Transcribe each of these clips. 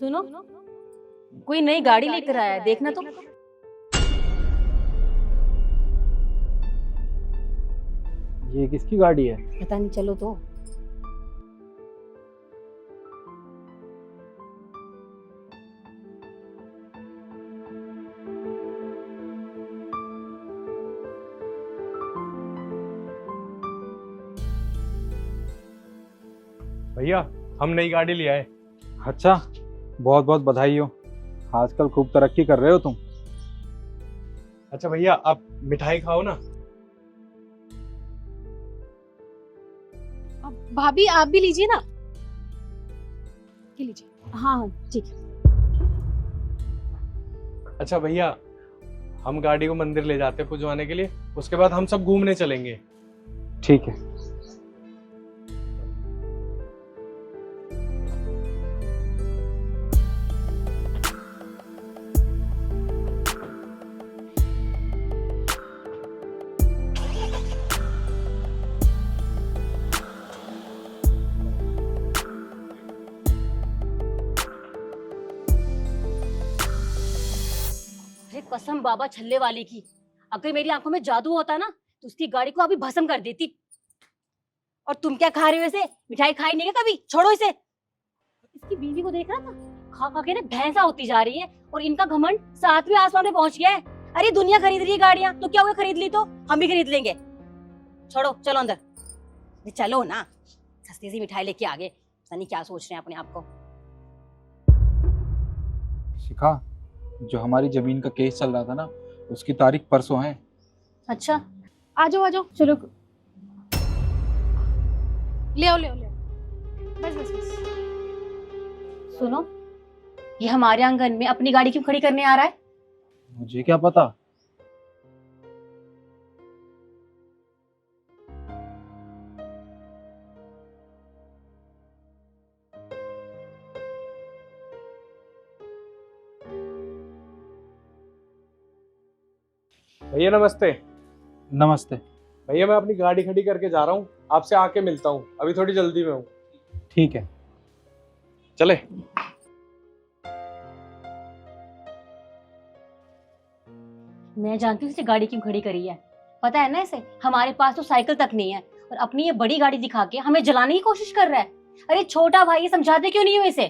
सुनो, कोई नई गाड़ी लेकर आया है, देखना तो। ये किसकी गाड़ी है? पता नहीं, चलो तो। भैया, हम नई गाड़ी ले आए। अच्छा, बहुत बहुत बधाई हो। आजकल खूब तरक्की कर रहे हो तुम। अच्छा भैया, आप मिठाई खाओ ना। भाभी आप भी लीजिए ना। लीजिए। हाँ हाँ ठीक है। अच्छा भैया, हम गाड़ी को मंदिर ले जाते हैं पुजवाने के लिए, उसके बाद हम सब घूमने चलेंगे। ठीक है। अरे कसम बाबा छल्ले वाले की, अगर मेरी आंखों में जादू होता ना तो उसकी गाड़ी को अभी भस्म कर देती। और तुम क्या खा रहे हो इसे? मिठाई खाई नहीं है कभी? छोड़ो इसे। इसकी बीवी को देख रहा था, खा खा के ना भैंसा होती जा रही है, और इनका घमंड 7वें आसमान में पहुंच गया है। अरे दुनिया खरीद रही है गाड़ियां, तो क्या हुआ, खरीद ली तो हम भी खरीद लेंगे। छोड़ो, चलो अंदर। चलो ना, सस्ती सी मिठाई लेके आगे। पता नहीं क्या सोच रहे हैं अपने आप को। शिखा, जो हमारी जमीन का केस चल रहा था ना, उसकी तारीख परसों है। अच्छा, आ जाओ आ जाओ। चलो। ले आओ ले आओ ले आओ। बस बस बस। सुनो, ये हमारे आंगन में अपनी गाड़ी क्यों खड़ी करने आ रहा है? मुझे क्या पता। भैया नमस्ते। नमस्ते। भैया मैं अपनी गाड़ी खड़ी करके जा रहा हूँ, आपसे आके मिलता हूँ, अभी थोड़ी जल्दी में हूँ। ठीक है। चले। मैं जानती हूँ इसे गाड़ी क्यों खड़ी करी है। पता है ना इसे, हमारे पास तो साइकिल तक नहीं है और अपनी ये बड़ी गाड़ी दिखा के हमें जलाने की कोशिश कर रहा है। अरे छोटा भाई, समझाते क्यों नहीं हो इसे?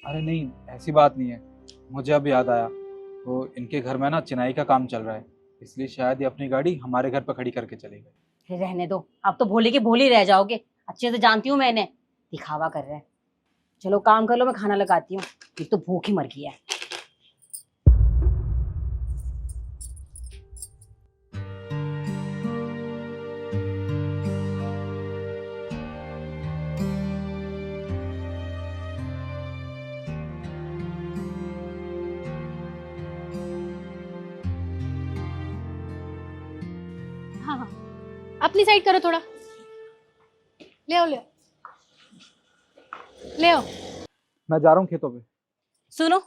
अरे नहीं, ऐसी बात नहीं है। मुझे अब याद आया, वो इनके घर में ना चिनाई का काम चल रहा है, इसलिए शायद ये अपनी गाड़ी हमारे घर पर खड़ी करके चले गए। रहने दो, आप तो भोले के भोले रह जाओगे। अच्छे से जानती हूँ मैंने, दिखावा कर रहे हैं। चलो काम कर लो, मैं खाना लगाती हूँ, एक तो भूख ही मर गई है। हाँ हाँ, अपनी साइड करो थोड़ा। ले आओ ले आओ ले आओ। मैं जा रहा हूँ खेतों पे। सुनो,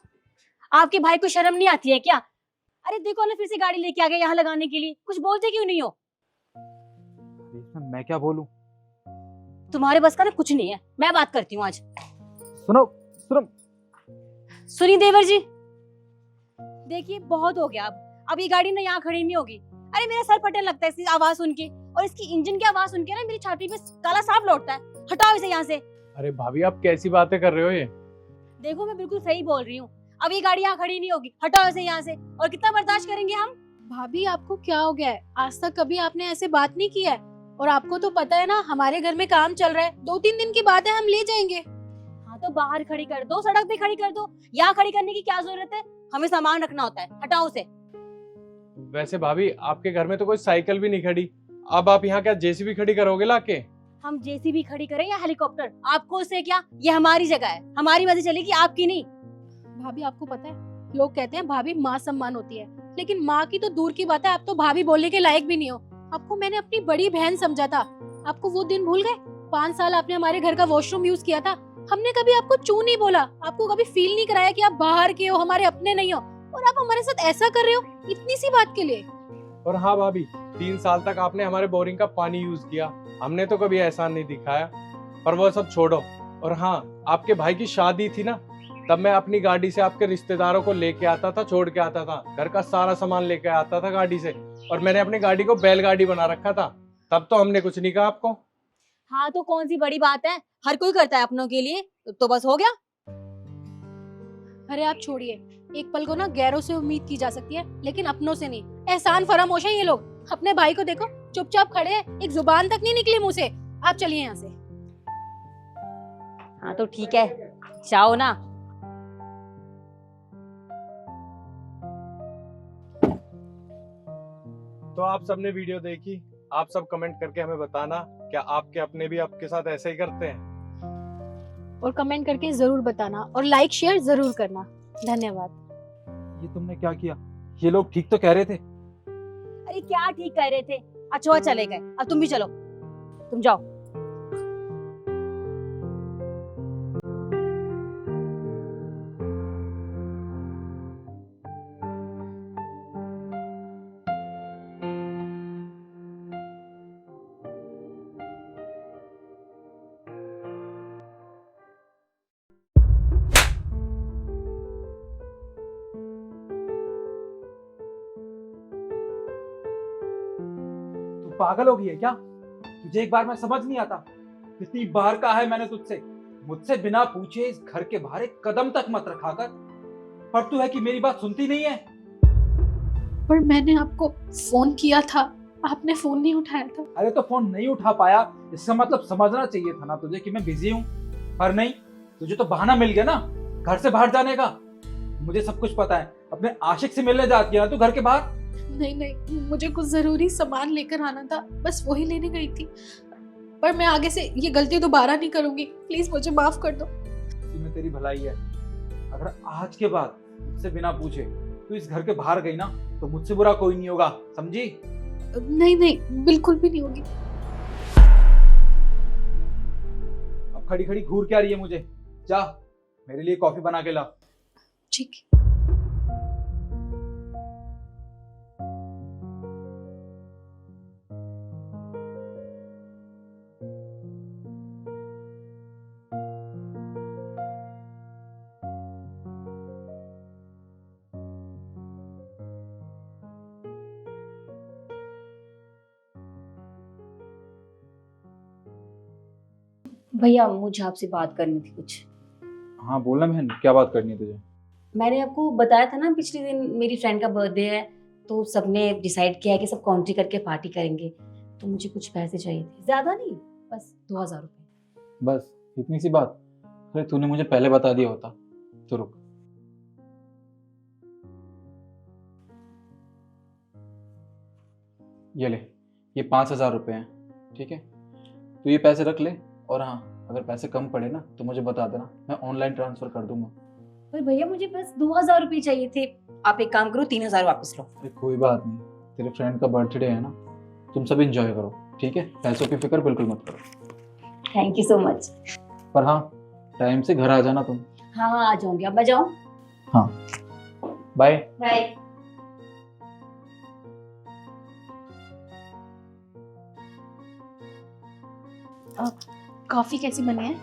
आपके भाई को शर्म नहीं आती है क्या? अरे देखो ना, फिर से गाड़ी लेके आ गए यहाँ लगाने के लिए। कुछ बोलते क्यों नहीं हो? अरे इसमें मैं क्या बोलूं? तुम्हारे बस का ना कुछ नहीं है। मैं बात करती हूँ आज। सुनो सुनो। सुनी देवर जी, देखिए बहुत हो गया। अब ये गाड़ी ना यहाँ खड़ी नहीं होगी। अरे मेरा सर फटने लगता है इसकी आवाज सुन के, और इसकी इंजन की आवाज सुन के ना मेरी छाती पे काला सांप लौटता है। हटाओ इसे यहाँ से। अरे भाभी, आप कैसी बातें कर रहे हो ये? देखो मैं बिल्कुल सही बोल रही हूँ। अब ये गाड़ी यहाँ खड़ी नहीं होगी। हटाओ इसे यहाँ से। और कितना बर्दाश्त करेंगे हम? भाभी आपको क्या हो गया है? आज तक कभी आपने ऐसे बात नहीं की है। और आपको तो पता है ना, हमारे घर में काम चल रहा है। 2-3 दिन की बात है, हम ले जाएंगे। हाँ तो बाहर खड़ी कर दो, सड़क पे खड़ी कर दो। यहाँ खड़ी करने की क्या जरूरत है? हमें सामान रखना होता है। हटाओ उसे। वैसे भाभी, आपके घर में तो कोई साइकिल भी नहीं खड़ी, अब आप यहाँ क्या जेसीबी खड़ी करोगे लाके? हम जेसीबी खड़ी करें या हेलीकॉप्टर, आपको उससे क्या? ये हमारी जगह है, हमारी मर्जी चलेगी, आपकी नहीं। भाभी आपको पता है, लोग कहते हैं भाभी माँ सम्मान होती है, लेकिन माँ की तो दूर की बात है, आप तो भाभी बोलने के लायक भी नहीं हो। आपको मैंने अपनी बड़ी बहन समझा था। आपको वो दिन भूल गए? 5 साल आपने हमारे घर का वॉशरूम यूज किया था। हमने कभी आपको चू नहीं बोला, आपको कभी फील नहीं कराया कि आप बाहर के हो, हमारे अपने नहीं हो। और आप हमारे साथ ऐसा कर रहे हो इतनी सी बात के लिए। और हाँ भाभी, 3 साल तक आपने हमारे बोरिंग का पानी यूज किया, हमने तो कभी एहसान नहीं दिखाया। पर वो सब छोड़ो। और हाँ, आपके भाई की शादी थी ना, तब मैं अपनी गाड़ी से आपके रिश्तेदारों को लेके आता था, छोड़ के आता था, घर का सारा सामान लेके आता था गाड़ी से, और मैंने अपनी गाड़ी को बैलगाड़ी बना रखा था। तब तो हमने कुछ नहीं कहा आपको। हाँ तो कौन सी बड़ी बात है, हर कोई करता है अपनों के लिए, तो बस हो गया। अरे आप छोड़िए, एक पल को ना गैरों से उम्मीद की जा सकती है, लेकिन अपनों से नहीं। एहसान फरामोश है ये लोग। अपने भाई को देखो, चुपचाप खड़े हैं, एक जुबान तक नहीं निकली मुंह से। आप चलिए यहाँ से। हाँ तो ठीक है, जाओ ना। तो आप सबने वीडियो देखी, आप सब कमेंट करके हमें बताना, क्या आपके अपने भी आपके साथ ऐसे ही करते हैं? और कमेंट करके जरूर बताना, और लाइक शेयर जरूर करना। धन्यवाद। ये तुमने क्या किया? ये लोग ठीक तो कह रहे थे। अरे क्या ठीक कह रहे थे, अच्छा चले गए, अब तुम भी चलो, तुम जाओ। तू पागल हो गई है क्या? तुझे एक बार मैं समझ नहीं आता? कितनी बार कहा है मैंने तुझसे, मुझसे बिना पूछे इस घर के बाहर एक कदम तक मत रखा कर, पर तू है कि मेरी बात सुनती नहीं है। पर मैंने आपको फोन किया था, आपने फोन नहीं उठाया था। अरे तो फोन नहीं उठा पाया, इसका मतलब समझना चाहिए था ना तुझे कि मैं बिजी हूँ, पर नहीं, तुझे तो बहाना मिल गया ना घर से बाहर जाने का। मुझे सब कुछ पता है, अपने आशिक से मिलने जाती है ना तू घर के बाहर। नहीं, मुझे कुछ जरूरी सामान लेकर आना था, बस वही लेने गई थी। पर मैं आगे से ये गलती दोबारा नहीं करूंगी, प्लीज मुझे माफ कर दो। इसी में तेरी भलाई है। अगर आज के बाद मुझसे बिना पूछे तू इस घर के बाहर गई ना, तो मुझसे बुरा कोई नहीं होगा, समझी? नहीं, बिल्कुल भी नहीं होगी। अब खड़ी खड़ी घूर क्या रही है मुझे? जा मेरे लिए कॉफी बना के ला। ठीक है। भैया मुझे आपसे बात करनी थी कुछ। हाँ बोलना बहन, क्या बात करनी है तुझे? मैंने आपको बताया था ना पिछले दिन मेरी फ्रेंड का बर्थडे है, तो सबने डिसाइड किया है कि सब कॉन्ट्री करके पार्टी करेंगे, तो मुझे कुछ पैसे चाहिए थे, ज्यादा नहीं, बस 2000 रुपए। बस इतनी सी बात? अरे तूने मुझे पहले बता दिया होता। तो रुक, ये ले, ये 5000 रुपए हैं, ठीक है? तू ये पैसे रख ले, और हाँ अगर पैसे कम पड़े ना तो मुझे बता देना, मैं ऑनलाइन ट्रांसफर कर दूंगा। पर भैया मुझे बस 2000 रुपये चाहिए थे, आप एक काम करो 3000 वापस लो। अरे कोई बात नहीं, तेरे फ्रेंड का बर्थडे है ना, तुम सब एंजॉय करो, ठीक है? पैसों की फिक्र बिल्कुल मत करो। Thank you so much. पर हाँ टाइम से घर आ जाना तुम। हाँ हाँ आ जाऊंगी, अब मैं जाऊँ? हाँ बाय। बाय। कॉफी कैसी बनी है?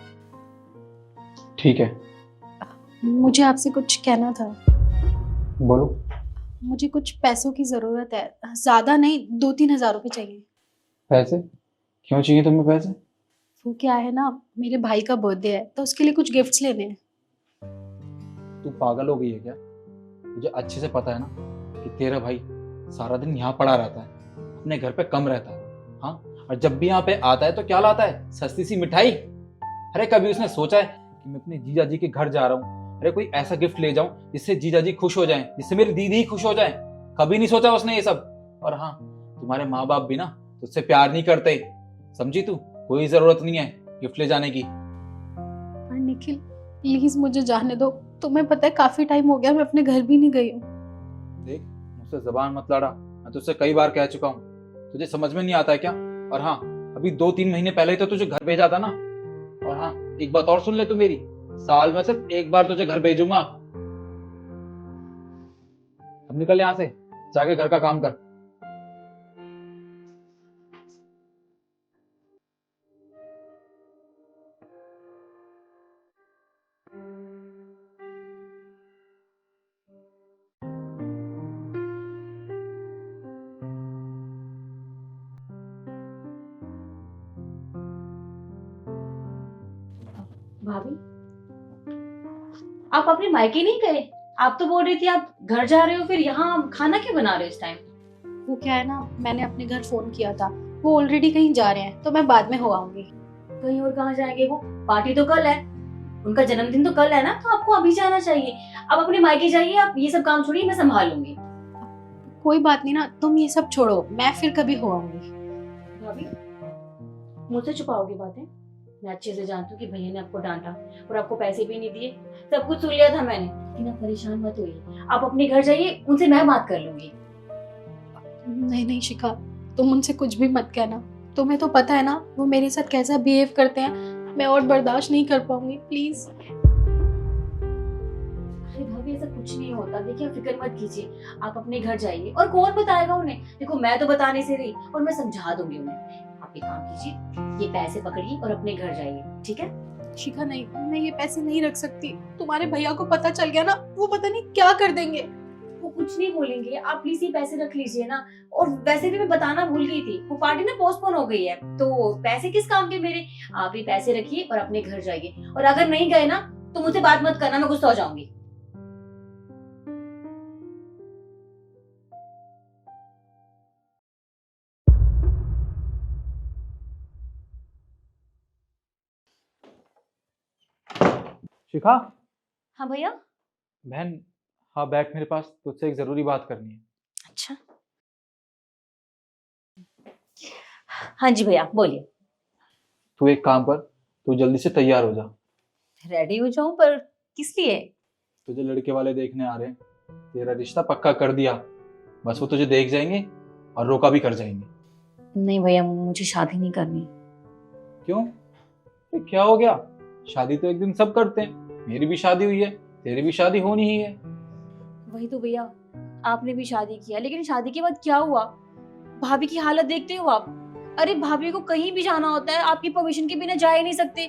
ठीक है। मुझे आपसे कुछ कहना था। बोलो। मुझे कुछ पैसों की जरूरत है, ज्यादा नहीं, 2-3 हजार रुपए चाहिए। पैसे? क्यों चाहिए तुम्हें पैसे? वो क्या है ना, मेरे भाई का बर्थडे है, तो उसके लिए कुछ गिफ्ट्स लेने हैं। तू पागल हो गई है क्या? मुझे अच्छे से पता है ना कि तेरा भाई सारा दिन यहाँ पड़ा रहता है, अपने घर पे कम रहता है। हाँ, और जब भी यहाँ पे आता है तो क्या लाता है? सस्ती सी मिठाई। अरे कभी उसने सोचा है कि मैं अपने जीजा जी के घर जा रहा हूँ, अरे कोई ऐसा गिफ्ट ले जाऊं जिससे जीजा जी खुश हो जाएं, जिससे मेरी दीदी ही खुश हो जाए? कभी नहीं सोचा उसने ये सब। और हाँ, तुम्हारे माँ बाप भी ना तुझसे प्यार नहीं करते, समझी तू? कोई जरूरत नहीं है गिफ्ट ले जाने की। पर निखिल प्लीज मुझे जाने दो, तुम्हें पता है काफी टाइम हो गया मैं अपने घर भी नहीं गई हूँ। देख मुझसे जबान मत लड़ा, मैं तुझसे कई बार कह चुका हूँ, तुझे समझ में नहीं आता है क्या? और हाँ, अभी 2-3 महीने पहले ही तो तुझे घर भेजा था ना। और हाँ, एक बात और सुन ले तू मेरी, साल में सिर्फ एक बार तुझे घर भेजूंगा। अब निकल यहाँ से, जाके घर का काम कर। भाभी, आप अपने मायके नहीं गए? आप तो बोल रही थी आप घर जा रहे हो, फिर यहाँ खाना क्यों बना रहे हो इस टाइम? वो क्या है ना, मैंने अपने घर फोन किया था, वो ऑलरेडी कहीं जा रहे हैं, तो मैं बाद में हो आऊंगी। कहीं और कहाँ जाएंगे वो? पार्टी तो कल है, उनका जन्मदिन तो कल है ना, तो आपको अभी जाना चाहिए। आप अपने मायके जाइए, आप ये सब काम छोड़िए, मैं संभाल लूंगी। कोई बात नहीं ना, तुम ये सब छोड़ो, मैं फिर कभी हो आऊंगी। भाभी, मुझसे छुपाओगे बातें? मैं अच्छे से जानती हूँ कि भैया ने आपको डांटा और आपको पैसे भी नहीं दिए, सब कुछ सुन लिया था मैंने। लेकिन आप परेशान मत होइए, आप अपने घर जाइए, उनसे मैं बात कर लूंगी। नहीं नहीं शिखा, तुम उनसे कुछ भी मत कहना। तुम्हें तो पता है ना वो मेरे साथ कैसा बिहेव करते हैं, मैं और बर्दाश्त नहीं कर पाऊंगी, प्लीज। अरे भाभी, ऐसा कुछ नहीं होता। देखिए, आप फिक्र मत कीजिए, आप अपने घर जाइए। और कौन बताएगा उन्हें? देखो, मैं तो बताने से रही, और मैं समझा दूंगी उन्हें। आप एक काम कीजिए, ये पैसे पकड़िए और अपने घर जाइए, ठीक है? शिखा नहीं, मैं ये पैसे नहीं रख सकती। तुम्हारे भैया को पता चल गया ना, वो पता नहीं क्या कर देंगे। वो कुछ नहीं बोलेंगे, आप प्लीज ये पैसे रख लीजिए ना। और वैसे भी मैं बताना भूल गई थी, वो पार्टी ना पोस्टपोन हो गई है, तो पैसे किस काम के मेरे? आप ये पैसे रखिए और अपने घर जाइए। और अगर नहीं गए ना, तो मुझसे बात मत करना, मैं गुस्सा हो जाऊंगी। शिखा। हाँ भैया। बहन, हाँ बैठ, मेरे पास तुझसे एक जरूरी बात करनी है। अच्छा, हाँ जी भैया, बोलिए। तू एक काम कर, तू जल्दी से तैयार हो जा। रेडी हो जाऊं, पर किस लिए? तुझे लड़के वाले देखने आ रहे हैं, तेरा रिश्ता पक्का कर दिया, बस वो तुझे देख जाएंगे और रोका भी कर जाएंगे। नहीं भैया, मुझे शादी नहीं करनी। क्यों? ये क्या हो गया? शादी तो एक दिन सब करते हैं, मेरी भी शादी हुई है, तेरी भी शादी होनी ही है। वही तो भैया, आपने भी शादी किया, लेकिन शादी के बाद क्या हुआ? भाभी की हालत देखते हो आप? अरे भाभी को कहीं भी जाना होता है, आपकी परमिशन के बिना जा ही नहीं सकते।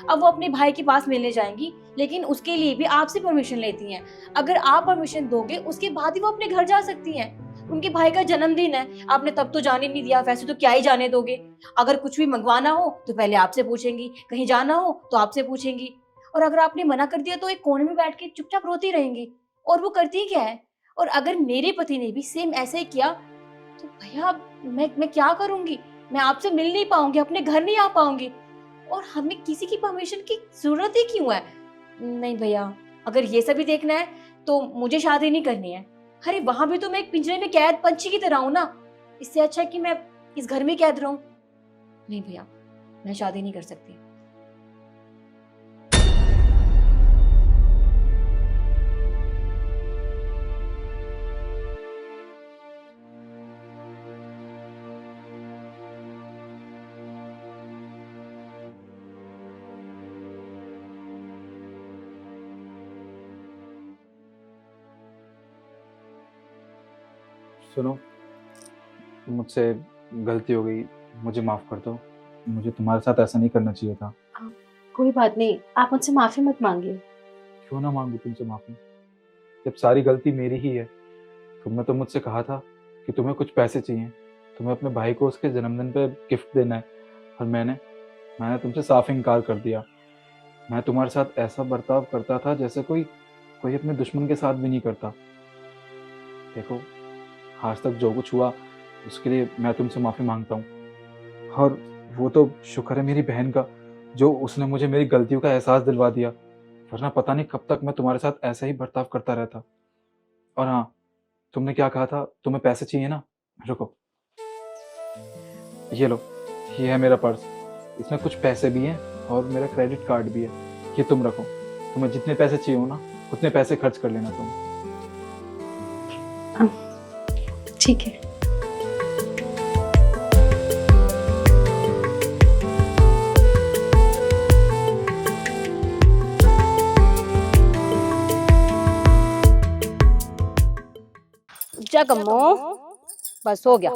अब वो अपने भाई के पास मिलने जाएंगी, लेकिन उसके लिए भी आपसे परमिशन लेती हैं। अगर आप परमिशन दोगे, उसके बाद ही वो अपने घर जा सकती हैं। उनके भाई का जन्मदिन है, आपने तब तो जाने नहीं दिया, वैसे तो क्या ही जाने दोगे। अगर कुछ भी मंगवाना हो तो पहले आपसे पूछेंगी, कहीं जाना हो तो आपसे पूछेंगी। और अगर आपने मना कर दिया तो एक कोने में बैठ के चुपचाप रोती रहेंगी। और वो करती क्या है? और अगर मेरे पति ने भी सेम ऐसे ही किया, तो भैया मैं क्या करूंगी? मैं आपसे मिल नहीं पाऊंगी, अपने घर नहीं आ पाऊंगी। और हमें किसी की परमिशन की जरूरत ही क्यों है? नहीं भैया, अगर ये सभी देखना है तो मुझे शादी नहीं करनी है। अरे वहां भी तो मैं एक पिंजरे में कैद पंछी की तरह हूं ना। इससे अच्छा है कि मैं इस घर में कैद रहूं। नहीं भैया, मैं शादी नहीं कर सकती। सुनो, मुझसे गलती हो गई, मुझे माफ कर दो। मुझे तुम्हारे साथ ऐसा नहीं करना चाहिए था। कोई बात नहीं, आप मुझसे माफी मत मांगिए। क्यों ना मांगू तुमसे माफी? जब सारी गलती मेरी ही है। तुमने तो मुझसे कहा था कि तुम्हें कुछ पैसे चाहिए, तुम्हें अपने भाई को उसके जन्मदिन पे गिफ्ट देना है, और मैंने तुमसे साफ इनकार कर दिया। मैं तुम्हारे साथ ऐसा बर्ताव करता था जैसे कोई कोई अपने दुश्मन के साथ भी नहीं करता। देखो, आज तक जो कुछ हुआ उसके लिए मैं तुमसे माफ़ी मांगता हूँ। और वो तो शुक्र है मेरी बहन का, जो उसने मुझे मेरी गलतियों का एहसास दिलवा दिया, वरना पता नहीं कब तक मैं तुम्हारे साथ ऐसा ही बर्ताव करता रहता। और हाँ, तुमने क्या कहा था, तुम्हें पैसे चाहिए ना? रुको, ये लो, ये है मेरा पर्स, इसमें कुछ पैसे भी हैं और मेरा क्रेडिट कार्ड भी है, ये तुम रखो। तुम्हें जितने पैसे चाहिए हो ना, उतने पैसे खर्च कर लेना तुम। ठीक है। जा कम्मो, बस हो गया।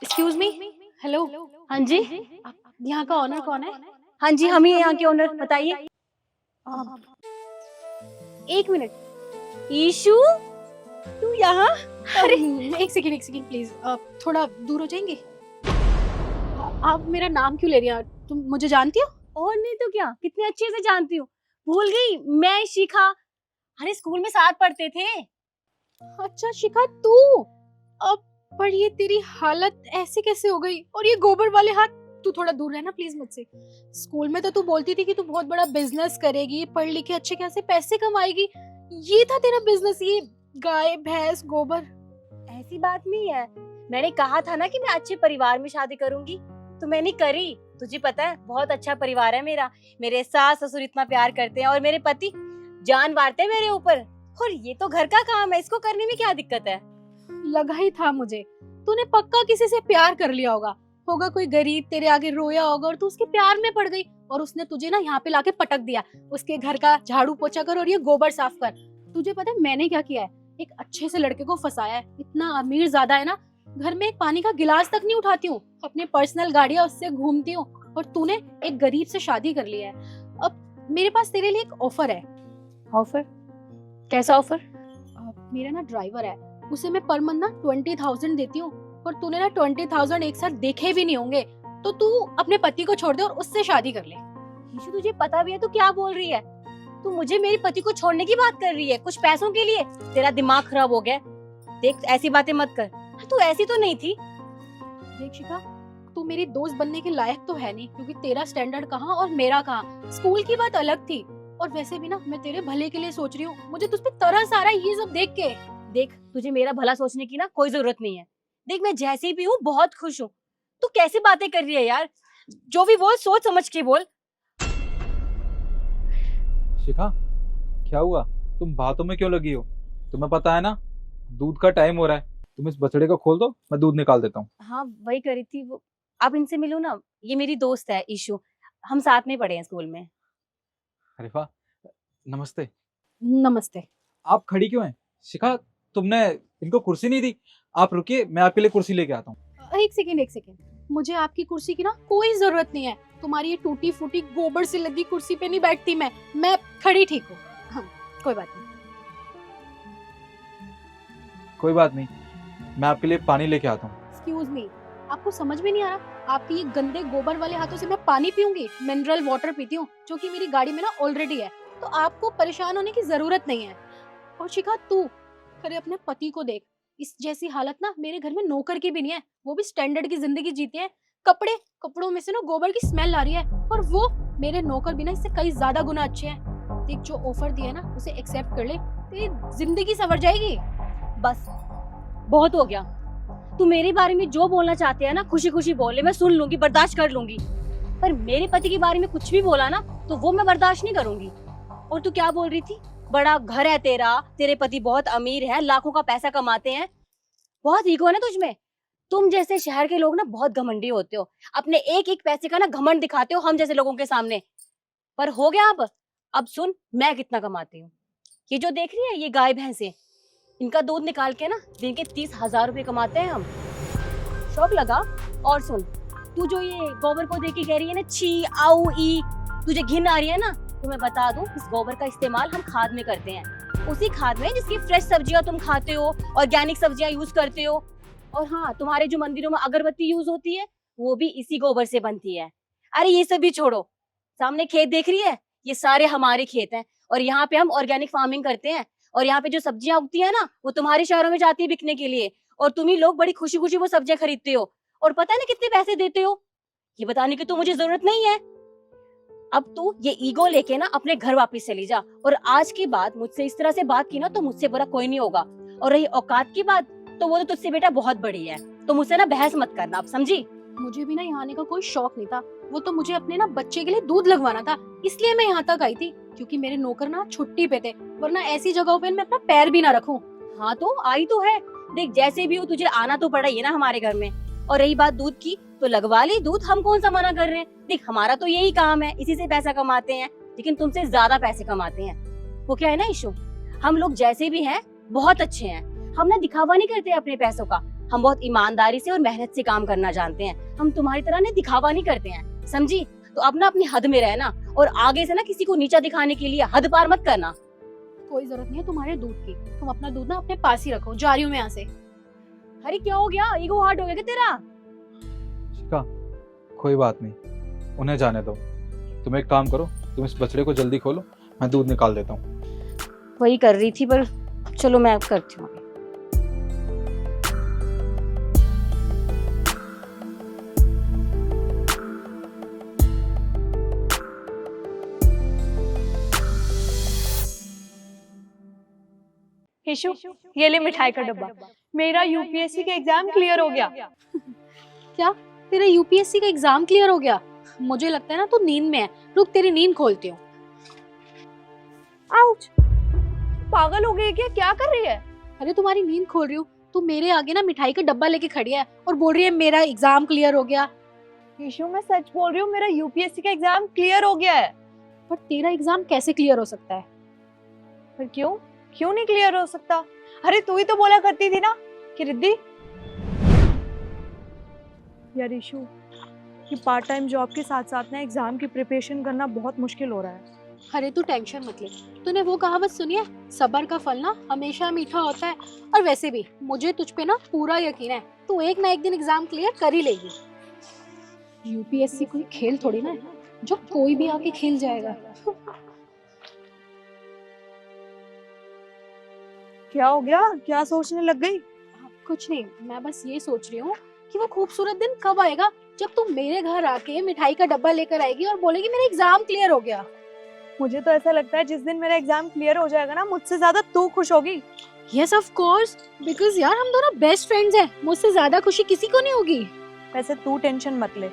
Excuse me, hello. हाँ जी, यहाँ का ऑनर कौन है? हाँ जी, हम ही हैं यहाँ के ओनर, बताइए। एक मिनट। ईशु, तू यहाँ? अरे एक सेकंड प्लीज, थोड़ा दूर हो जाएंगे? आप मेरा नाम क्यों ले रही हैं? तुम मुझे जानती हो? और नहीं तो क्या, कितने अच्छे से जानती हूँ। भूल गई, मैं शिखा। अरे स्कूल में साथ पढ़ते थे। अच्छा शिखा तू। अब पर ये तेरी हालत ऐसे कैसे हो गई? और ये गोबर वाले हाथ। तू थोड़ा दूर रहना प्लीज मुझसे। स्कूल में तो तू बोलती थी कि तू बहुत बड़ा बिजनेस करेगी, पढ़ लिख के अच्छे खासे पैसे कमाएगी। ये था तेरा बिजनेस, ये गाय भैंस गोबर? ऐसी बात नहीं है। मैंने कहा था ना कि मैं अच्छे परिवार में शादी करूंगी, तो मैंने करी। तुझे पता है बहुत अच्छा परिवार है मेरा। मेरे सास ससुर इतना प्यार करते हैं और मेरे पति जान वारते हैं मेरे ऊपर। और ये तो घर का काम है, इसको करने में क्या दिक्कत है? लगा ही था मुझे, तूने पक्का किसी से प्यार कर लिया होगा कोई गरीब तेरे आगे रोया होगा और तू उसके प्यार में पड़ गई और उसने तुझे ना यहाँ पे लाके पटक दिया। उसके घर का झाड़ू पोछा कर और ये गोबर साफ कर। तुझे पता है मैंने क्या किया है? एक अच्छे से लड़के को फंसाया है। इतना अमीर ज्यादा है ना, घर में एक पानी का गिलास तक नहीं उठाती हूँ, अपनी पर्सनल गाड़ियां उससे घूमती हूँ। और तूने एक गरीब से शादी कर लिया है। अब मेरे पास तेरे लिए एक ऑफर है। ऑफर? कैसा ऑफर? मेरा ना ड्राइवर है, उसे मैं पर मंथ ना 20,000 देती हूँ और तूने ना 20,000 एक साथ देखे भी नहीं होंगे, तो तू अपने पति को छोड़ दे और उससे शादी कर ले। ईशु तुझे पता भी है तू क्या बोल रही है? तू मुझे मेरे पति को छोड़ने की बात कर रही है कुछ पैसों के लिए? तेरा दिमाग खराब हो गया। देख ऐसी बातें मत कर, तू ऐसी तो नहीं थी। देख शिखा, तू मेरी दोस्त बनने के लायक तो है नहीं, क्योंकि तेरा स्टैंडर्ड कहाँ और मेरा कहाँ। स्कूल की बात अलग थी, और वैसे भी ना मैं तेरे भले के लिए सोच रही हूँ। मुझे तुझ पे तरस आ रहा है ये सब देख के। देख तुझे मेरा भला सोचने की ना कोई जरूरत नहीं है। देख मैं जैसी भी हूँ बहुत खुश हूँ। तू कैसी बातें कर रही है यार? जो भी बोल सोच समझ के बोल। शिखा क्या हुआ? तुम बातों में क्यों लगी हो? तुम्हें पता है ना दूध का टाइम हो रहा है। तुम इस बछड़े को खोल दो, मैं दूध निकाल देता हूँ। हाँ वही करी थी वो। आप इनसे मिलो ना, ये मेरी दोस्त है ईशु, हम साथ में पढ़े हैं स्कूल में। अरे वाह, नमस्ते। नमस्ते। आप खड़ी क्यों हैं? शिखा तुमने इनको कुर्सी नहीं दी। आप रुकिए, मैं आपके लिए कुर्सी लेके आता हूँ। एक सेकेंड, मुझे आपकी कुर्सी की ना कोई जरूरत नहीं है। तुम्हारी ये टूटी फूटी गोबर से लगी कुर्सी पे नहीं बैठती मैं खड़ी ठीक हूँ। हाँ, कोई बात नहीं। कोई बात नहीं, मैं आपके लिए पानी लेके आता हूँ। एक्सक्यूज मी, आपको समझ में नहीं आ रहा? आपके ये गंदे गोबर वाले हाथों से मैं पानी पीऊंगी? मिनरल वाटर पीती हूँ जो कि मेरी गाड़ी में ना ऑलरेडी है, तो आपको परेशान होने की जरूरत नहीं है। और शिखा तू, अरे अपने पति को देख, इस जैसी हालत ना मेरे घर में नौकर की भी नहीं है। वो भी स्टैंडर्ड की जिंदगी जीते हैं। कपड़ों में से ना गोबर की स्मेल आ रही है, और वो मेरे नौकर भी ना इससे कई ज्यादा गुना अच्छे हैं। देख जो ऑफर दिया है ना उसे एक्सेप्ट कर ले, तेरी जिंदगी संवर जाएगी। बस बहुत हो गया। तू मेरे बारे में जो बोलना चाहते हैं ना खुशी खुशी बोले, मैं सुन लूंगी, बर्दाश्त कर लूंगी। पर मेरे पति के बारे में कुछ भी बोला ना तो वो मैं बर्दाश्त नहीं करूंगी। और तू क्या बोल रही थी? बड़ा घर है तेरा, तेरे पति बहुत अमीर है, लाखों का पैसा कमाते हैं। बहुत ईगो है ना तुझमें। तुम जैसे शहर के लोग ना बहुत घमंडी होते हो, अपने एक एक पैसे का ना घमंड दिखाते हो हम जैसे लोगों के सामने। पर हो गया अब सुन मैं कितना कमाती हूँ। ये जो देख रही है ये गाय भैंसे, इनका दूध निकाल के ना दिन के 30,000 रुपए कमाते हैं हम। शौक लगा? और सुन, तू जो ये गोबर को देख के कह रही है ना छी आऊ ई, तुझे घिन आ रही है ना, तो मैं बता दूं इस गोबर का इस्तेमाल हम खाद में करते हैं। उसी खाद में जिसकी फ्रेश सब्जियां तुम खाते हो, ऑर्गेनिक सब्जियां यूज करते हो। और हाँ, तुम्हारे जो मंदिरों में अगरबत्ती यूज होती है वो भी इसी गोबर से बनती है। अरे ये सब भी छोड़ो, सामने खेत देख रही है, ये सारे हमारे खेत हैं और यहाँ पे हम ऑर्गेनिक फार्मिंग करते हैं। और यहाँ पे जो सब्जियां उगती है ना वो तुम्हारे शहरों में जाती है बिकने के लिए, और तुम ही लोग बड़ी खुशी खुशी वो सब्जियां खरीदते हो। और पता है ना कितने पैसे देते हो? ये बताने की तो मुझे जरूरत नहीं है। अब तू ये ईगो लेके ना अपने घर वापस चली जा, और आज के बाद मुझसे इस तरह से बात की ना तो मुझसे बुरा कोई नहीं होगा। और रही औकात की बात, तो वो तो तुझसे बेटा बहुत बड़ी है, तो मुझसे ना बहस मत करना, आप समझी? मुझे भी ना यहाँ आने का कोई शौक नहीं था। वो तो मुझे अपने ना बच्चे के लिए दूध लगवाना था, इसलिए मैं यहाँ तक आई थी, क्योंकि मेरे नौकर ना छुट्टी पे थे, वरना ऐसी जगहों पे मैं अपना पैर भी ना रखूं। हाँ तो आई तो है। देख जैसे भी हो तुझे आना तो पड़ा ही है ना हमारे घर में। और रही बात दूध की, तो लगवा ली दूध, हम कौन सा मना कर रहे हैं। देख हमारा तो यही काम है, इसी से पैसा कमाते हैं, लेकिन तुमसे ज्यादा पैसे कमाते हैं। वो क्या है ना इशू, हम लोग जैसे भी हैं बहुत अच्छे हैं। हम ना दिखावा नहीं करते अपने पैसों का, हम बहुत ईमानदारी से और मेहनत से काम करना जानते हैं। हम तुम्हारी तरह ना दिखावा नहीं करते हैं, समझी? तो अब ना अपनी हद में रहना, और आगे से ना किसी को नीचा दिखाने के लिए हद पार मत करना। कोई जरूरत नहीं है तुम्हारे दूध की, तुम अपना दूध ना अपने पास ही रखो, जा रही हूँ मैं यहाँ से। अरे क्या हो गया, ईगो हार्ट हो गया क्या तेरा? शिखा, कोई बात नहीं, उन्हें जाने दो। तुम एक काम करो, तुम इस बछड़े को जल्दी खोलो, मैं दूध निकाल देता हूँ। वही कर रही थी, पर चलो मैं करती हूँ। ईशु, ये ले मिठाई का डब्बा। मेरा यूपीएससी का एग्जाम क्लियर हो गया। क्या तेरा यूपीएससी का एग्जाम क्लियर हो गया? मुझे लगता है ना तू नींद में है, रुक तेरी नींद खोलती हूँ। आउच! पागल हो गई है क्या कर रही है? अरे तुम्हारी नींद खोल रही हूँ, तू मेरे आगे ना मिठाई का डब्बा लेके खड़ी है और बोल रही है मेरा एग्जाम क्लियर हो गया। ईशु, मैं सच बोल रही हूँ, मेरा यूपीएससी का एग्जाम क्लियर हो गया है। पर तेरा एग्जाम कैसे क्लियर हो सकता है? पर क्यों नहीं क्लियर हो सकता? अरे तू ही तो बोला करती थी ना कि रिद्धि यार ईशु, कि पार्ट टाइम जॉब के साथ साथ ना एग्जाम की प्रिपरेशन करना बहुत मुश्किल हो रहा है। अरे तू टेंशन मत ले, तूने वो कहावत सुनी है, सब्र का फल ना हमेशा मीठा होता है। और वैसे भी मुझे तुझ पे ना पूरा यकीन है, तू एक ना एक दिन एग्जाम क्लियर कर ही लेगी। यूपीएससी कोई खेल थोड़ी ना है जो कोई भी आके खेल जाएगा। क्या हो गया? क्या सोचने लग गई? कुछ नहीं, मैं बस ये सोच रही हूँ कि वो खूबसूरत दिन कब आएगा जब तुम मेरे घर आके मिठाई का डब्बा लेकर आएगी और बोलेगी मेरा एग्जाम क्लियर हो गया। मुझे तो ऐसा लगता है जिस दिन मेरा एग्जाम क्लियर हो जाएगा ना, मुझसे ज्यादा तू खुश होगी। यस ऑफ कोर्स, बिकॉज यार हम दोनों बेस्ट फ्रेंड्स हैं, मुझसे ज्यादा खुशी किसी को नहीं होगी। वैसे तू टेंशन मत ले,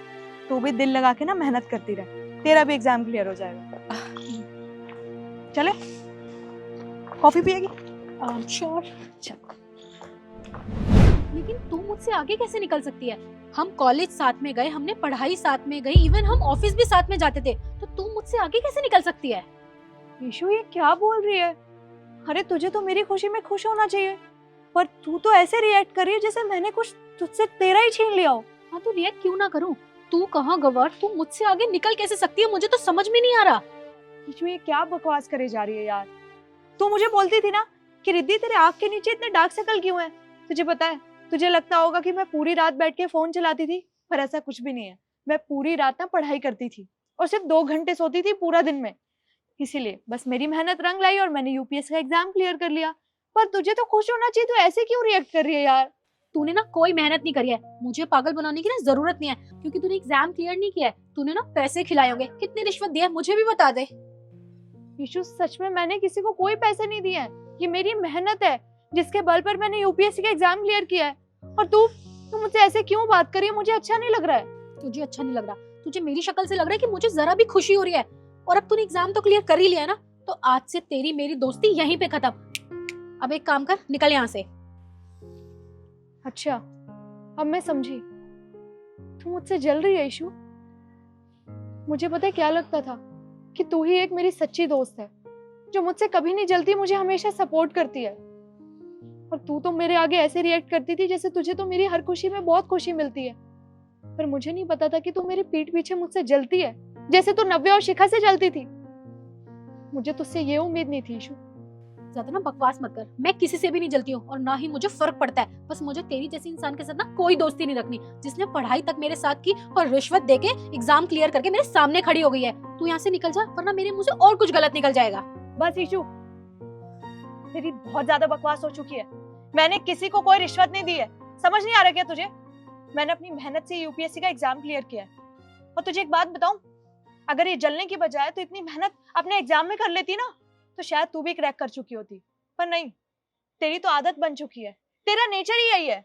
तू भी दिल लगा के ना मेहनत करती रह, तेरा भी एग्जाम क्लियर हो जाएगा। चले, कॉफी पिएगी? श्योर। लेकिन तू मुझसे आगे कैसे निकल सकती है? हम कॉलेज साथ में गए, हमने पढ़ाई साथ में गई, इवन हम ऑफिस भी साथ में जाते थे, तो तू मुझसे आगे कैसे निकल सकती है? ईशु, ये क्या बोल रही है? अरे तुझे तो मेरी खुशी में खुश होना चाहिए, पर तू तो ऐसे रिएक्ट कर रही है जैसे मैंने कुछ तुझसे तेरा ही छीन लिया हो। हाँ तो रिएक्ट क्यों ना करूं? तू कहाँ गवार, तू मुझसे आगे निकल कैसे सकती है? मुझे तो समझ में नहीं आ रहा। ईशु, ये क्या बकवास करे जा रही है यार? तू मुझे बोलती थी ना कि रिद्धि तेरे आँख के नीचे इतने डार्क सर्कल क्यों है? तुझे पता है, तुझे लगता होगा कि मैं पूरी रात बैठ के फोन चलाती थी, पर ऐसा कुछ भी नहीं है। मैं पूरी रात ना पढ़ाई करती थी और सिर्फ 2 घंटे सोती थी पूरा दिन में। इसीलिए बस मेरी मेहनत रंग लाई और मैंने यूपीएससी का एग्जाम क्लियर कर लिया। पर तुझे तो खुश होना चाहिए, तो ऐसे क्यों रिएक्ट कर रही है यार? तूने ना कोई मेहनत नहीं करी है, मुझे पागल बनाने की ना जरूरत नहीं है, क्योंकि तूने एग्जाम क्लियर नहीं किया है। तूने ना पैसे खिलाए होंगे, कितनी रिश्वत दी है मुझे भी बता दे। ईशु, सच में मैंने किसी को कोई पैसे नहीं दिए हैं, ये मेरी मेहनत है जिसके बल पर मैंने यूपीएससी का एग्जाम क्लियर किया है। और तू मुझसे ऐसे क्यों बात कर रही है? मुझे अच्छा नहीं लग रहा है। तुझे अच्छा नहीं लग रहा? तुझे मेरी शक्ल से लग रहा है कि मुझे जरा भी खुशी हो रही है। और अब तूने एग्जाम तो क्लियर कर ही लिया है ना, तो आज से तेरी मेरी दोस्ती यहीं पे खत्म। अब एक काम कर, निकल यहाँ से। अच्छा, अब मैं समझी, तू मुझसे जल रही है ईशु। मुझे पता है क्या लगता था कि तू ही एक मेरी सच्ची दोस्त है जो मुझसे कभी नहीं जलती, मुझे हमेशा सपोर्ट करती है। और तू तो मेरे आगे ऐसे रिएक्ट करती थी जैसे तुझे तो मेरी हर खुशी में बहुत खुशी मिलती है। पर मुझे नहीं पता था कि तू मेरी पीठ पीछे मुझसे जलती है जैसे तू नव्या और शिखा से जलती थी। मुझे तुझसे ये उम्मीद नहीं थी ईशु। ज्यादा ना बकवास मत कर, मैं किसी से भी नहीं जलती हूँ और ना ही मुझे फर्क पड़ता है। बस मुझे तेरी जैसी इंसान के साथ ना कोई दोस्ती नहीं रखनी, जिसने पढ़ाई तक मेरे साथ की और रिश्वत देके एग्जाम क्लियर करके मेरे सामने खड़ी हो गई है। तू यहाँ से निकल जा, वरना मेरे मुंह से और कुछ गलत निकल जाएगा। बस ईशु, तेरी बहुत ज्यादा बकवास हो चुकी है। मैंने किसी को कोई रिश्वत नहीं दी है, समझ नहीं आ रहा क्या तुझे? मैंने अपनी मेहनत से यूपीएससी का एग्जाम क्लियर किया है। और तुझे एक बात बताऊं, अगर ये जलने की बजाय तो इतनी मेहनत अपने एग्जाम में कर लेती ना, तो शायद तू भी क्रैक कर चुकी होती। पर नहीं, तेरी तो आदत बन चुकी है, तेरा नेचर ही यही है।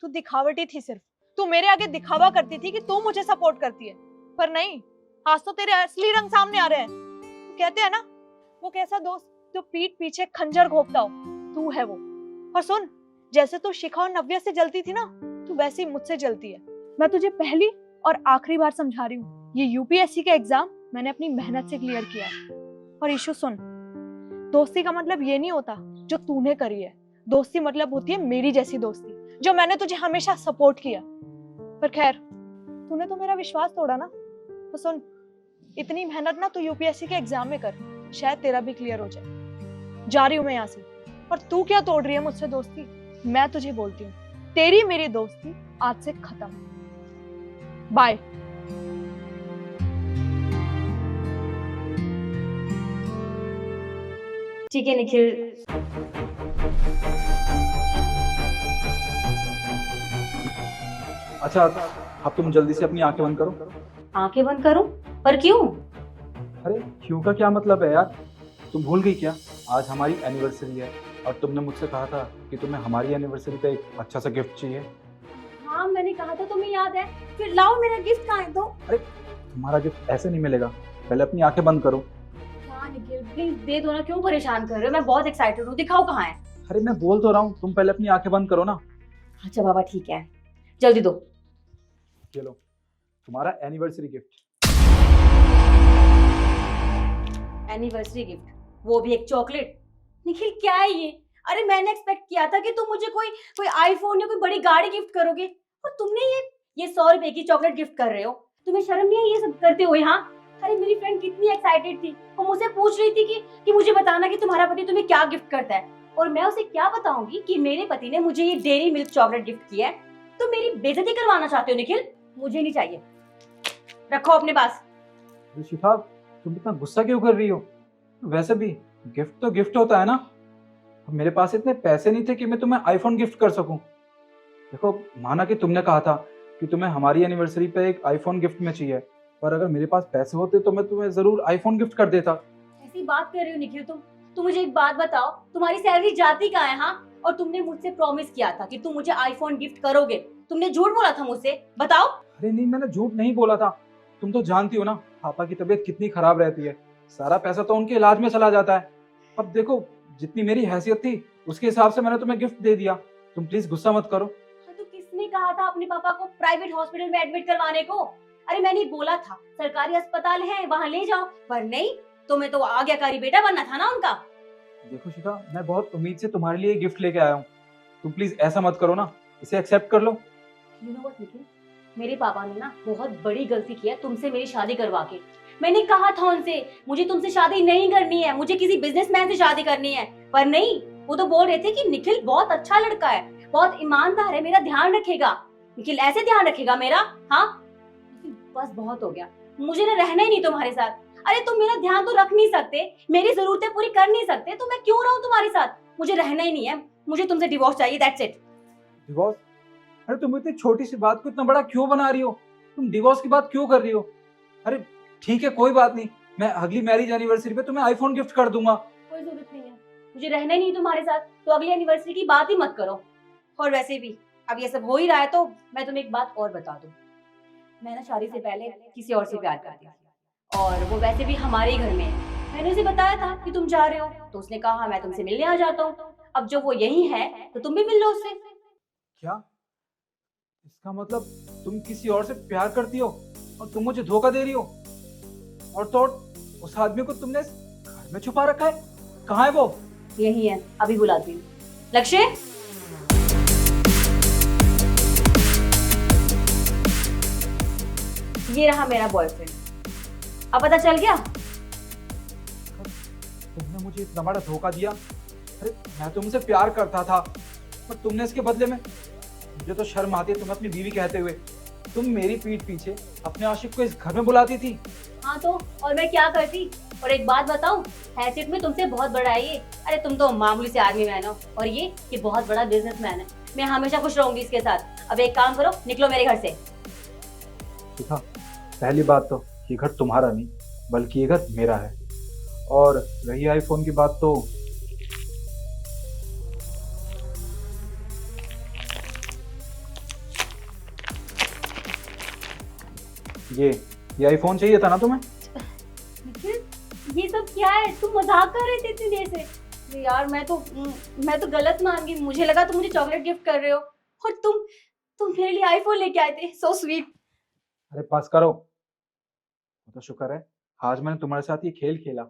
तू दिखावटी थी, सिर्फ तू मेरे आगे दिखावा करती थी कि तू मुझे सपोर्ट करती है, पर नहीं, आज तो तेरे असली रंग सामने आ रहे हैं। कहते हैं ना, वो कैसा दोस्त जो पीठ पीछे खंजर घोंपता हो, तू है वो। और सुन, जैसे तू शिखा और नव्या से जलती थी ना, तू वैसे ही मुझसे जलती है। मैं तुझे पहली और आखिरी बार समझा रही हूँ, ये यूपीएससी का एग्जाम मैंने अपनी मेहनत से क्लियर किया है। और ईशु सुन, दोस्ती का मतलब ये नहीं होता जो तूने करी है, दोस्ती मतलब होती है मेरी जैसी दोस्ती, जो मैंने तुझे हमेशा सपोर्ट किया। पर खैर, तूने तो मेरा विश्वास तोड़ा ना, तो सुन, इतनी मेहनत ना तू यूपीएससी के एग्जाम में कर, शायद तेरा भी क्लियर हो जाए। जा रही हूँ मैं यहाँ से। और तू क्या तोड़ रही है मुझसे दोस्ती? मैं तुझे बोलती हूँ, तेरी मेरी दोस्ती आज से खत्म। बाय। ठीक है निखिल, अच्छा अब तुम जल्दी से अपनी आंखें बंद करो। आंखें बंद करूं? पर क्यों? अरे क्यों का क्या मतलब है यार? तुम भूल गई क्या? आज हमारी एनिवर्सरी है और तुमने मुझसे कहा था कि तुम्हें हमारी एनिवर्सरी पे एक अच्छा सा गिफ्ट चाहिए। हाँ मैंने कहा था, तुम्हें याद है? फिर लाओ, मेरा गिफ्ट कहाँ है? तो तुम्हारा गिफ्ट ऐसे नहीं मिलेगा, पहले अपनी आंखें बंद करो। हाँ निखिल प्लीज दे दो ना, क्यों परेशान कर रहे हो? मैं बहुत एक्साइटेड हूँ, दिखाओ कहाँ है। अरे मैं बोल तो रहा हूँ, तुम पहले अपनी आंखें बंद करो ना। अच्छा बाबा ठीक है, जल्दी दो। ये लो तुम्हारा एनिवर्सरी गिफ्ट। एनिवर्सरी गिफ्ट, वो भी एक चॉकलेट? निखिल क्या है ये? अरे मैंने एक्सपेक्ट किया था कि तुम मुझे कोई कोई आईफोन या कोई बड़ी गाड़ी गिफ्ट करोगे, और तुमने ये 100 रुपए की चॉकलेट गिफ्ट कर रहे हो। तुम्हें शर्म नहीं है ये सब करते हुए? हाँ अरे मेरी फ्रेंड कितनी एक्साइटेड थी, वो मुझसे पूछ रही थी कि मुझे बताना कि तुम्हारा पति तुम्हें क्या गिफ्ट करता है, और मैं उसे क्या बताऊंगी कि मेरे पति ने मुझे ये डेयरी मिल्क चॉकलेट गिफ्ट किया है। तुम मेरी बेइज्जती करवाना चाहते हो निखिल? मुझे नहीं चाहिए, रखो अपने पास। शिखा तुम इतना गुस्सा क्यों कर रही हो? वैसे भी गिफ्ट तो गिफ्ट होता है ना। मेरे पास इतने पैसे नहीं थे कि मैं तुम्हें आईफोन गिफ्ट कर सकूं। देखो माना कि तुमने कहा था कि तुम्हें हमारी एनिवर्सरी पे एक आईफोन गिफ्ट में चाहिए, पर अगर मेरे पास पैसे होते तो मैं तुम्हें जरूर आईफोन गिफ्ट कर देता। ऐसी बात कर रही हो निखिल तुम मुझे एक बात बताओ, तुम्हारी सैलरी जाती कहाँ है? हाँ, और तुमने मुझसे प्रॉमिस किया था कि तुम मुझे आईफोन गिफ्ट करोगे, तुमने झूठ बोला था मुझसे, बताओ। अरे नहीं मैंने झूठ नहीं बोला था। तुम तो जानती हो ना पापा की तबीयत कितनी खराब रहती है, सारा पैसा तो उनके इलाज में चला जाता है। अब देखो जितनी मेरी हैसियत थी उसके हिसाब से मैंने तुम्हें गिफ्ट दे दिया। तुम प्लीज गुस्सा मत करो। हाँ, तो किसने कहा था अपने पापा को प्राइवेट हॉस्पिटल में एडमिट करवाने को? अरे मैंने बोला था सरकारी अस्पताल है वहाँ ले जाओ, पर नहीं, तुम्हें तो आज्ञाकारी बेटा बनना था ना उनका। देखो शिखा मैं बहुत उम्मीद से तुम्हारे लिए गिफ्ट लेके आया हूँ, तुम प्लीज ऐसा मत करो ना, इसे एक्सेप्ट कर लो। You know what, निखिल, मेरे पापा ने ना बहुत बड़ी गलती की है तुमसे मेरी शादी करवा के। मैंने कहा था उनसे मुझे तुमसे शादी नहीं करनी है, मुझे किसी बिजनेसमैन से शादी करनी है, पर नहीं, वो तो बोल रहे थे कि निखिल बहुत अच्छा लड़का है, बहुत ईमानदार है, मेरा ध्यान रखेगा। निखिल ऐसे ध्यान रखेगा मेरा? हाँ बस बहुत हो गया, मुझे ना रहना ही नहीं तुम्हारे साथ। अरे तुम मेरा ध्यान तो रख नहीं सकते, मेरी जरूरतें पूरी कर नहीं सकते, तो मैं क्यों रहूं तुम्हारे साथ? मुझे रहना ही नहीं है, मुझे तुमसे डिवोर्स चाहिए, दैट्स इट। डिवोर्स? अरे तुम इतनी छोटी सी बात को इतना बड़ा क्यों बना रही हो? तुम डिवोर्स की बात क्यों कर रही हो? अरे ठीक है कोई बात नहीं, मैं अगली मैरिज एनिवर्सरी पे तुम्हें आईफोन गिफ्ट कर दूंगा। कोई जरूरत नहीं है, मुझे रहना ही नहीं तुम्हारे साथ, तो अगली एनिवर्सरी की बात ही मत करो। और वैसे भी अब ये सब हो ही रहा है, तो मैं तुम्हें एक बात और बता दूं, मैं ना शादी से पहले किसी और से प्यार करती थी, और वो वैसे भी हमारे ही घर में है। मैंने उसे बताया था कि तुम जा रहे हो, तो उसने कहा मैं तुमसे मिलने आ जाता हूँ। अब जब वो यही है तो तुम भी मिल लो उससे। क्या इसका मतलब तुम किसी और से प्यार करती हो और तुम मुझे धोखा दे रही हो? और तो और उस आदमी को तुमने घर में छुपा रखा है, कहाँ है वो? यही है, अभी बुलाती हूँ। लक्ष्य, ये रहा मेरा बॉयफ्रेंड, अब पता चल गया? तुमने मुझे इतना बड़ा धोखा दिया। अरे मैं तुमसे प्यार करता था, पर तुमने इसके बदले में, मुझे तो शर्म आती है तुम्हें अपनी बीवी कहते हुए, तुम मेरी पीठ पीछे अपने आशिक को इस घर में बुलाती थी। हाँ तो और मैं क्या करती? और एक बात बताऊं, हैसियत में तुमसे बहुत बड़ा है ये। अरे तुम तो मामूली से आदमी मैन हो, और ये बहुत बड़ा बिजनेसमैन है। मैं हमेशा खुश रहूंगी इसके साथ। अब एक काम करो, निकलो मेरे घर से। ठीक है, पहली बात तो ये घर तुम्हारा नहीं बल्कि ये घर मेरा है, और रही आईफोन की बात तो ये आईफोन चाहिए था ना तुम्हें? निखिल ये सब क्या है? तुम मजाक कर रहे थे इतनी देर से। अरे यार मैं तो गलत मान गई, मुझे लगा तुम मुझे चॉकलेट गिफ्ट कर रहे हो, और तुम मेरे लिए आईफोन लेके आए थे। So sweet. अरे पास करो, तो शुक्र है आज मैंने तुम्हारे साथ ये खेल खेला।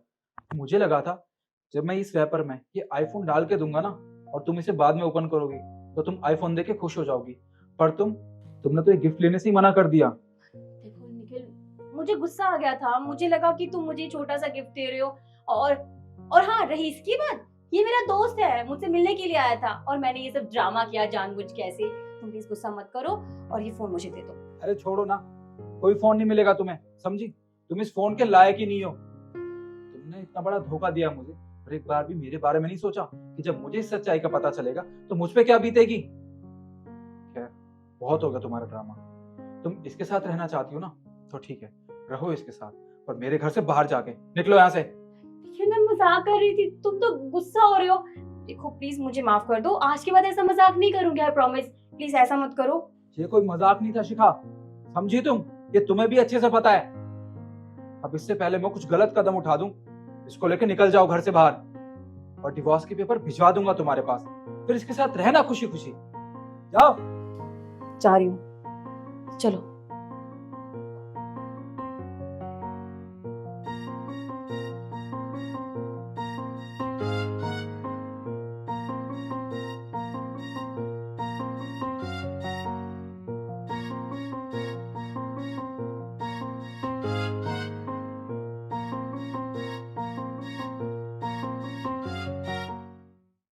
मुझे लगा था जब मैं इस रैपर में ये आईफोन डाल के दूंगा ना और तुम इसे बाद में ओपन करोगी तो तुम आईफोन देके खुश हो जाओगी, पर तुमने तो ये गिफ्ट लेने से ही मना कर दिया। देखो निखिल, मुझे गुस्सा आ गया था, मुझे लगा कि तुम मुझे छोटा सा गिफ्ट दे रहे हो, और हाँ रही इसकी बात, ये मेरा दोस्त है, मुझसे मिलने के लिए आया था और मैंने ये सब ड्रामा किया जानबूझ के ऐसे। तुम प्लीज गुस्सा मत करो और ये फोन मुझे दे दो। अरे छोड़ो ना, कोई फोन नहीं मिलेगा तुम्हें, समझी? तुम इस फोन के लायक ही नहीं हो। तुमने इतना बड़ा धोखा दिया मुझे, और एक बार भी मेरे बारे में नहीं सोचा कि जब मुझे इस सच्चाई का पता चलेगा तो मुझ पे क्या बीतेगी। खैर, बहुत हो गया तुम्हारा ड्रामा। तुम इसके साथ रहना चाहती हो ना, तो ठीक है, रहो इसके साथ, पर मेरे घर से बाहर जाके निकलो यहाँ से। देखिए मैं मजाक कर रही थी, तुम तो गुस्सा हो रहे हो। देखो प्लीज मुझे माफ कर दो, आज के बाद ऐसा मजाक नहीं करूंगी, आई प्रॉमिस। प्लीज ऐसा मत करो। ये कोई मजाक नहीं था शिखा, समझी तुम? ये तुम्हें भी अच्छे से पता है। अब इससे पहले मैं कुछ गलत कदम उठा दूं, इसको लेके निकल जाओ घर से बाहर, और डिवोर्स के पेपर भिजवा दूंगा तुम्हारे पास, फिर इसके साथ रहना खुशी खुशी। जाओ। जा रही हूँ, चलो।